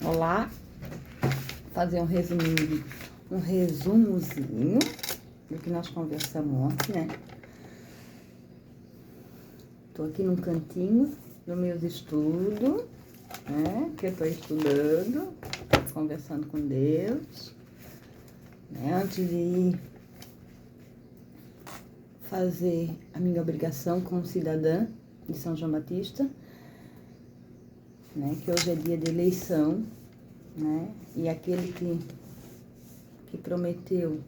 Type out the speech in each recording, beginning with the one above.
Olá, fazer um resuminho, um resumozinho do que nós conversamos ontem, né? Tô aqui num cantinho dos meus estudos, né? Que eu tô estudando, conversando com Deus, né? Antes de fazer a minha obrigação como cidadã de São João Batista, né? Que hoje é dia de eleição, né? E aquele que prometeu,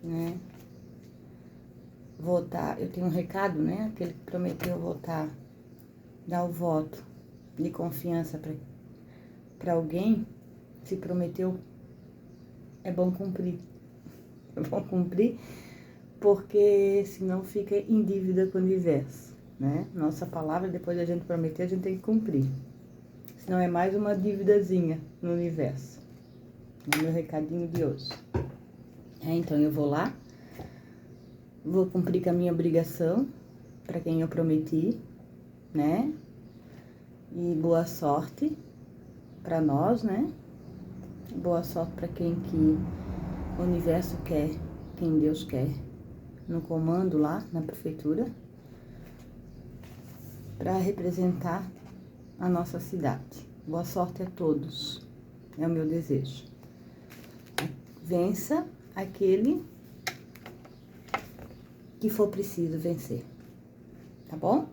né? Votar, eu tenho um recado, né? Aquele que prometeu votar, dar o voto de confiança para alguém, se prometeu, é bom cumprir. É bom cumprir, porque senão fica em dívida com o universo, né? Nossa palavra, depois da gente prometer, a gente tem que cumprir. Senão é mais uma dívidazinha no universo. É o meu recadinho de hoje. Então eu vou lá, vou cumprir com a minha obrigação, para quem eu prometi, né? E boa sorte para nós, né? Boa sorte para quem que o universo quer, quem Deus quer, no comando lá na prefeitura, para representar a nossa cidade. Boa sorte a todos, é o meu desejo. Vença aquele que for preciso vencer, tá bom?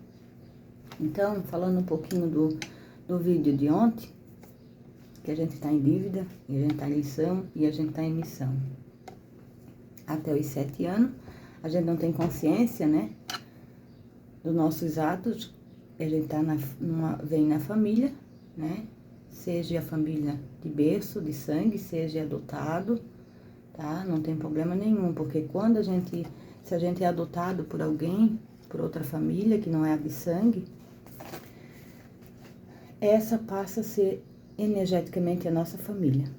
Então, falando um pouquinho do vídeo de ontem, que a gente está em dívida, e a gente está em lição, e a gente está em missão. Até os 7 anos, a gente não tem consciência, né, dos nossos atos, a gente tá vem na família, né, seja a família de berço, de sangue, seja adotado, tá, não tem problema nenhum, porque quando se a gente é adotado por alguém, por outra família, que não é a de sangue, essa passa a ser energeticamente a nossa família,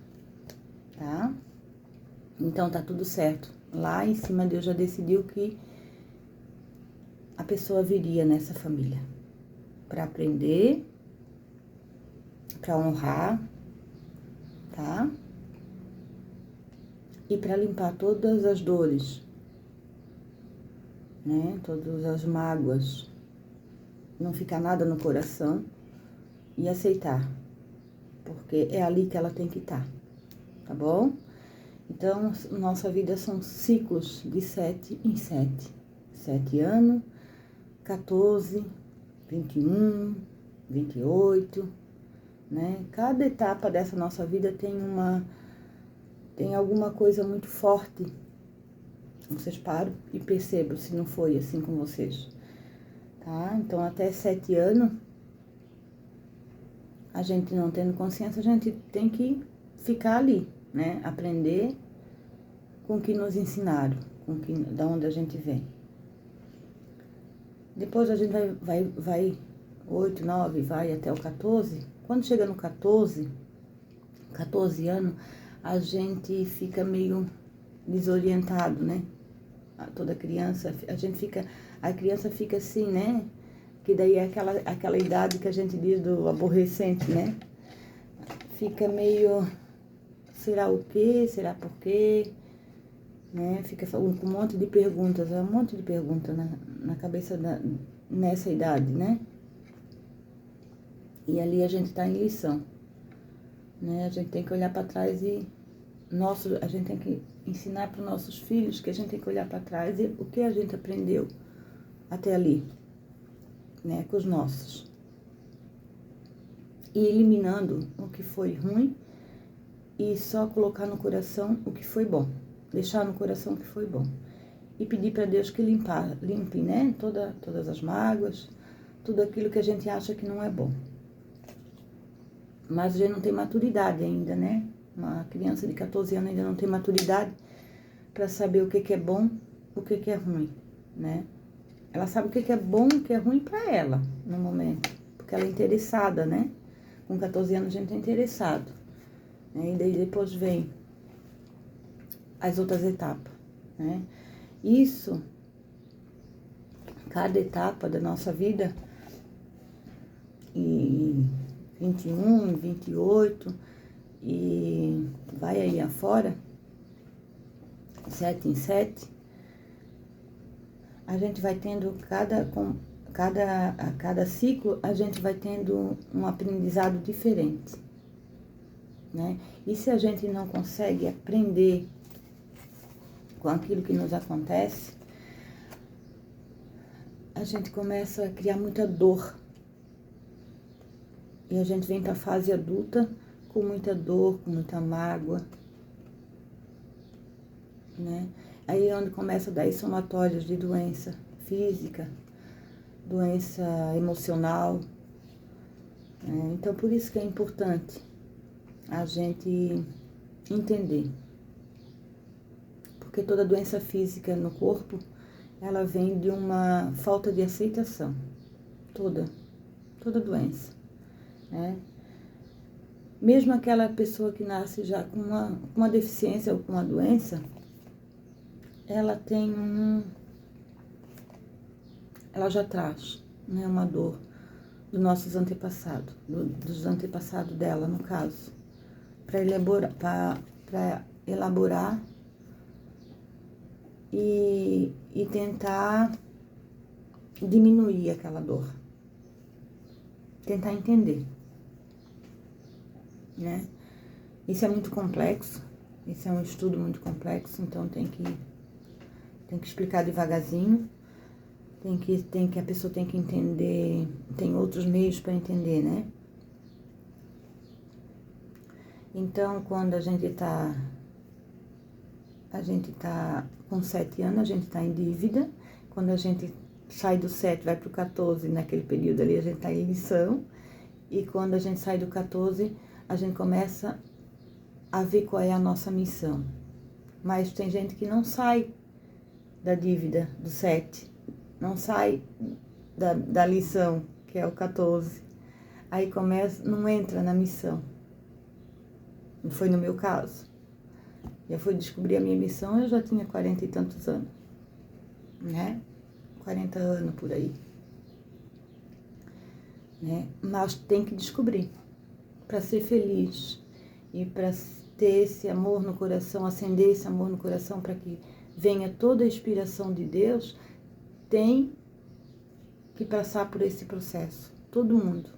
tá? Então tá tudo certo. Lá em cima Deus já decidiu que a pessoa viria nessa família para aprender, para honrar, tá? E para limpar todas as dores, né? Todas as mágoas, não ficar nada no coração e aceitar, porque é ali que ela tem que estar, tá bom? Então, nossa vida são ciclos de 7 em 7. 7 anos, 14, 21, 28, né? Cada etapa dessa nossa vida tem alguma coisa muito forte. Vocês param e percebam se não foi assim com vocês, tá? Então, até 7 anos, a gente não tendo consciência, a gente tem que ficar ali, né? Aprender com o que nos ensinaram, da onde a gente vem. Depois a gente vai 8, 9, vai até o 14. Quando chega no 14 anos, a gente fica meio desorientado, né? Toda criança, a criança fica assim, né? Que daí é aquela idade que a gente diz do aborrecente, né? Fica meio, será o quê? Será por quê? Né? Fica com um monte de perguntas, na cabeça nessa idade, né? E ali a gente tá em lição, né? A gente tem que olhar para trás e a gente tem que ensinar para os nossos filhos que a gente tem que olhar para trás e o que a gente aprendeu até ali, né? Com os nossos. E eliminando o que foi ruim e só colocar no coração o que foi bom. Deixar no coração o que foi bom. E pedir para Deus que limpe, né? Todas as mágoas, tudo aquilo que a gente acha que não é bom. Mas a gente não tem maturidade ainda, né? Uma criança de 14 anos ainda não tem maturidade para saber o que é bom, o que é ruim, né? Ela sabe o que é bom, o que é ruim para ela, no momento. Porque ela é interessada, né? Com 14 anos a gente é interessado. Né? E daí depois vem as outras etapas, né? Isso, cada etapa da nossa vida, e 21, 28 e vai aí afora, 7 em 7, a gente vai tendo a cada ciclo, a gente vai tendo um aprendizado diferente, né? E se a gente não consegue aprender com aquilo que nos acontece, a gente começa a criar muita dor. E a gente vem para a fase adulta com muita dor, com muita mágoa, né? Aí é onde começa a dar somatórios de doença física, doença emocional, né? Então, por isso que é importante a gente entender. Porque toda doença física no corpo, ela vem de uma falta de aceitação. Toda doença, né? Mesmo aquela pessoa que nasce já com uma deficiência ou com uma doença, ela tem ela já traz, né, uma dor dos nossos antepassados, dos antepassados dela, no caso, para elaborar e tentar diminuir aquela dor, tentar entender, né? Isso é muito complexo, isso é um estudo muito complexo, então tem que explicar devagarzinho, a pessoa tem que entender, tem outros meios para entender, né? Então, quando a gente tá com 7 anos, a gente tá em dívida. Quando a gente sai do 7, vai pro 14, naquele período ali, a gente tá em lição. E quando a gente sai do 14, a gente começa a ver qual é a nossa missão. Mas tem gente que não sai da dívida do 7, não sai da lição, que é o 14. Aí não entra na missão. Não foi no meu caso. Eu fui descobrir a minha missão, eu já tinha 40 e tantos anos, né? 40 anos por aí, né? Mas tem que descobrir para ser feliz e para ter esse amor no coração, acender esse amor no coração para que venha toda a inspiração de Deus, tem que passar por esse processo, todo mundo,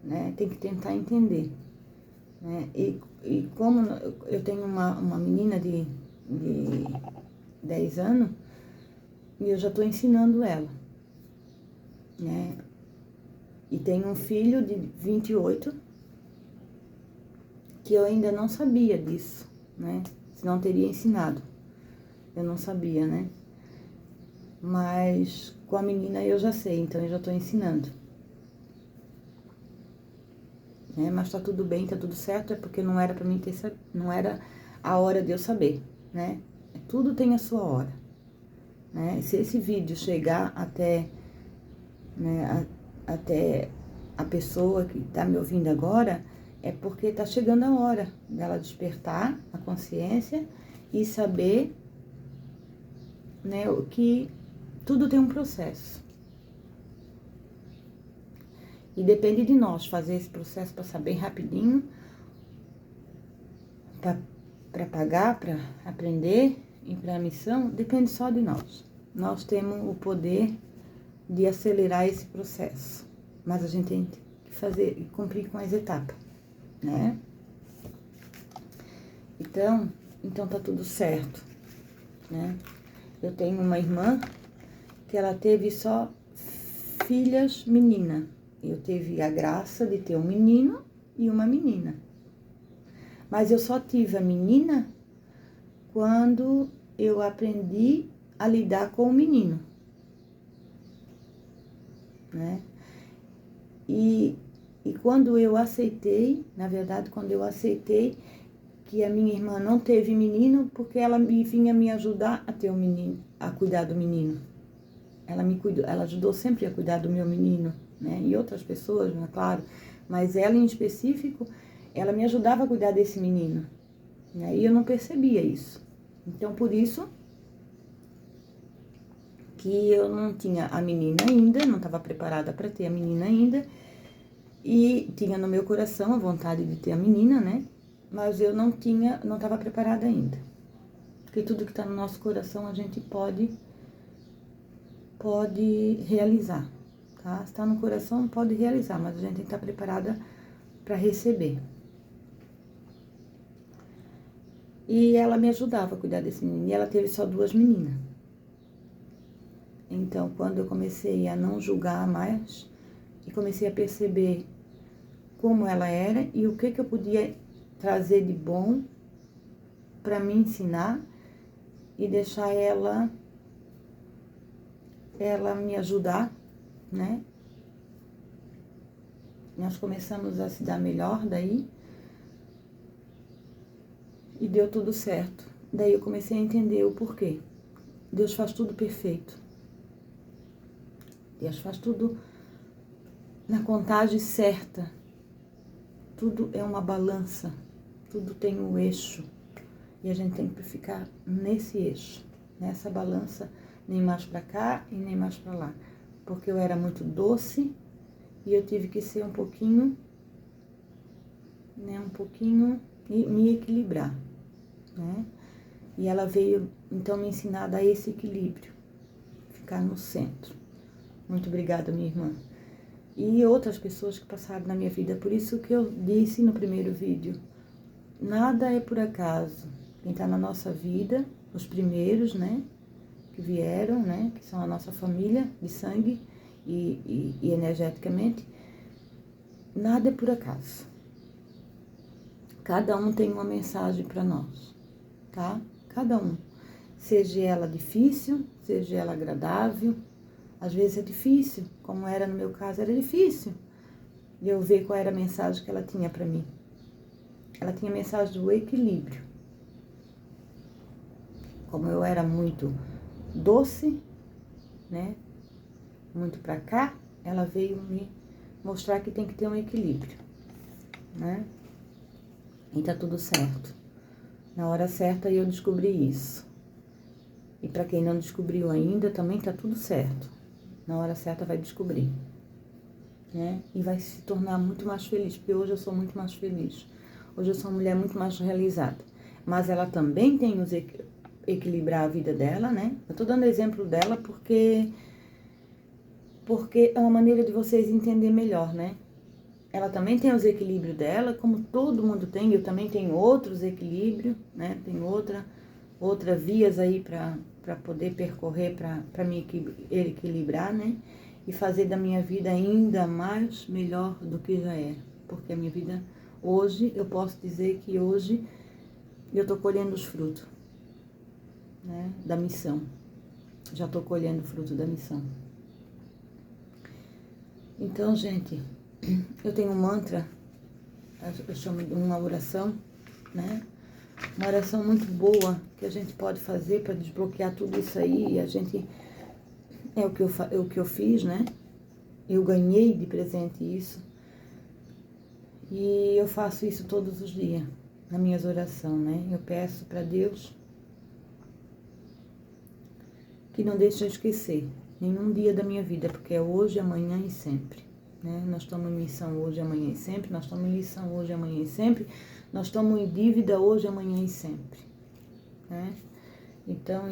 né? Tem que tentar entender, né? E como eu tenho uma menina de 10 anos, e eu já estou ensinando ela, né? E tenho um filho de 28, que eu ainda não sabia disso, né? Senão teria ensinado. Eu não sabia, né? Mas com a menina eu já sei, então eu já estou ensinando. Né? Mas tá tudo bem, tá tudo certo, é porque não era para mim não era a hora de eu saber, né? Tudo tem a sua hora, né? Se esse vídeo chegar até, né, até a pessoa que tá me ouvindo agora, é porque tá chegando a hora dela despertar a consciência e saber, né, que tudo tem um processo. E depende de nós fazer esse processo passar bem rapidinho, para pagar, para aprender e para a missão, depende só de nós. Nós temos o poder de acelerar esse processo, mas a gente tem que fazer e cumprir com as etapas, né? Então tá tudo certo, né? Eu tenho uma irmã que ela teve só filhas menina. Eu tive a graça de ter um menino e uma menina. Mas eu só tive a menina quando eu aprendi a lidar com o menino, né? E quando eu aceitei, na verdade, quando eu aceitei que a minha irmã não teve menino, porque ela vinha me ajudar a ter um menino, a cuidar do menino. Ela ajudou sempre a cuidar do meu menino, né? E outras pessoas, né, claro, mas ela em específico, ela me ajudava a cuidar desse menino, né? E eu não percebia isso. Então, por isso que eu não tinha a menina ainda, não estava preparada para ter a menina ainda, E tinha no meu coração a vontade de ter a menina, né? Mas eu não estava preparada ainda. Porque tudo que está no nosso coração a gente pode realizar, tá? Se está no coração, pode realizar, mas a gente tem que estar preparada para receber. E ela me ajudava a cuidar desse menino. E ela teve só 2 meninas. Então, quando eu comecei a não julgar mais, e comecei a perceber como ela era e o que eu podia trazer de bom para me ensinar e deixar ela me ajudar, né? Nós começamos a se dar melhor daí e deu tudo certo. Daí eu comecei a entender o porquê. Deus faz tudo perfeito. Deus faz tudo na contagem certa. Tudo é uma balança. Tudo tem um eixo. E a gente tem que ficar nesse eixo, nessa balança, nem mais para cá e nem mais para lá. Porque eu era muito doce e eu tive que ser um pouquinho, e me equilibrar, né? E ela veio, então, me ensinar a dar esse equilíbrio, ficar no centro. Muito obrigada, minha irmã. E outras pessoas que passaram na minha vida. Por isso que eu disse no primeiro vídeo, nada é por acaso. Quem está na nossa vida, os primeiros, né, que vieram, né, que são a nossa família de sangue e energeticamente, nada é por acaso. Cada um tem uma mensagem para nós, tá? Cada um. Seja ela difícil, seja ela agradável. Às vezes é difícil, como era no meu caso, era difícil de eu ver qual era a mensagem que ela tinha para mim. Ela tinha a mensagem do equilíbrio. Como eu era muito doce, né, muito pra cá, ela veio me mostrar que tem que ter um equilíbrio, né, e tá tudo certo. Na hora certa eu descobri isso. E pra quem não descobriu ainda, também tá tudo certo. Na hora certa vai descobrir, né, e vai se tornar muito mais feliz, porque hoje eu sou muito mais feliz. Hoje eu sou uma mulher muito mais realizada. Mas ela também tem os equilibrar a vida dela, né? Eu tô dando exemplo dela porque é uma maneira de vocês entenderem melhor, né? Ela também tem os equilíbrios dela, como todo mundo tem, eu também tenho outros equilíbrios, né? Tem outra vias aí para poder percorrer, para me equilibrar, né? E fazer da minha vida ainda mais melhor do que já é. Porque a minha vida hoje, eu posso dizer que hoje eu tô colhendo os frutos, né, da missão. Já tô colhendo o fruto da missão. Então, gente, eu tenho um mantra, eu chamo de uma oração, né? Uma oração muito boa que a gente pode fazer para desbloquear tudo isso aí. E a gente, é o que eu fiz, né? Eu ganhei de presente isso. E eu faço isso todos os dias, nas minhas orações, né? Eu peço para Deus que não deixe eu esquecer nenhum dia da minha vida, porque é hoje, amanhã e sempre, né? Nós estamos em missão hoje, amanhã e sempre, nós estamos em lição hoje, amanhã e sempre, nós estamos em dívida hoje, amanhã e sempre, né? Então,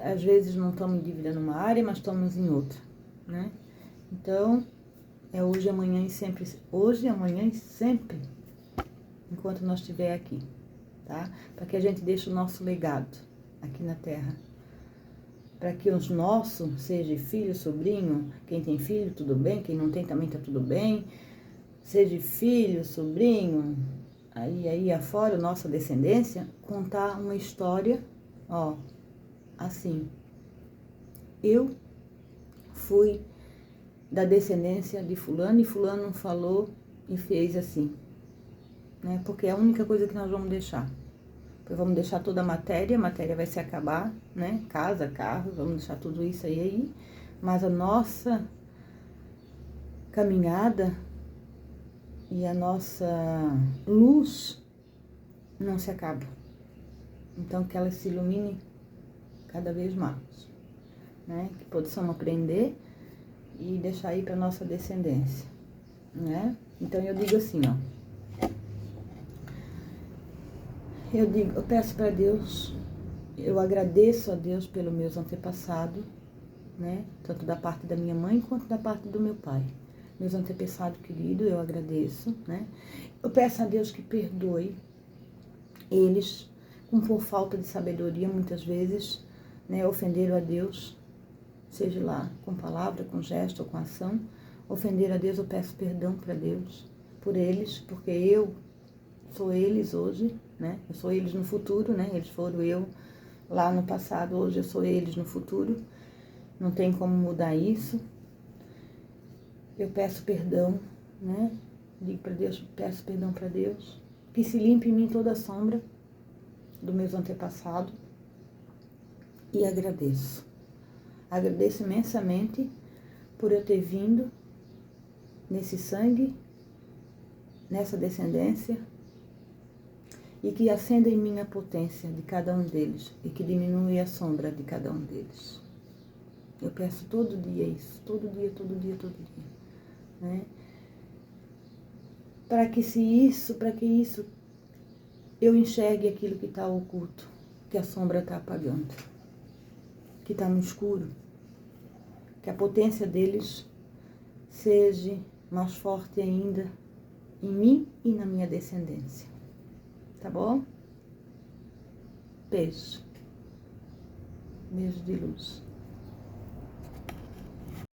às vezes não estamos em dívida numa área, mas estamos em outra, né? Então, é hoje, amanhã e sempre, hoje, amanhã e sempre, enquanto nós estiver aqui, tá? Para que a gente deixe o nosso legado aqui na Terra. Para que os nossos, seja filho, sobrinho, quem tem filho, tudo bem, quem não tem também tá tudo bem, seja filho, sobrinho, aí afora, nossa descendência, contar uma história, ó, assim, eu fui da descendência de fulano e fulano falou e fez assim, né, porque é a única coisa que nós vamos deixar. Vamos deixar toda a matéria vai se acabar, né? Casa, carro, vamos deixar tudo isso aí. Mas a nossa caminhada e a nossa luz não se acaba. Então, que ela se ilumine cada vez mais, né? Que possamos aprender e deixar aí para nossa descendência. né? Então eu digo assim, ó. Eu peço para Deus, eu agradeço a Deus pelos meus antepassados, né? Tanto da parte da minha mãe quanto da parte do meu pai. Meus antepassados queridos, eu agradeço, né? Eu peço a Deus que perdoe eles, por falta de sabedoria, muitas vezes, né? Ofenderam a Deus, seja lá com palavra, com gesto ou com ação. Ofenderam a Deus, eu peço perdão para Deus por eles, porque eu sou eles hoje, né? Eu sou eles no futuro, né? Eles foram eu lá no passado, hoje eu sou eles no futuro. Não tem como mudar isso. Eu peço perdão, né? Digo para Deus, peço perdão para Deus, que se limpe em mim toda a sombra dos meus antepassados e agradeço. Agradeço imensamente por eu ter vindo nesse sangue, nessa descendência, e que acenda em mim a potência de cada um deles e que diminui a sombra de cada um deles. Eu peço todo dia isso, todo dia, né? Para que isso eu enxergue aquilo que está oculto, que a sombra está apagando, que está no escuro, que a potência deles seja mais forte ainda em mim e na minha descendência. Tá bom? Beijo. Beijo de luz.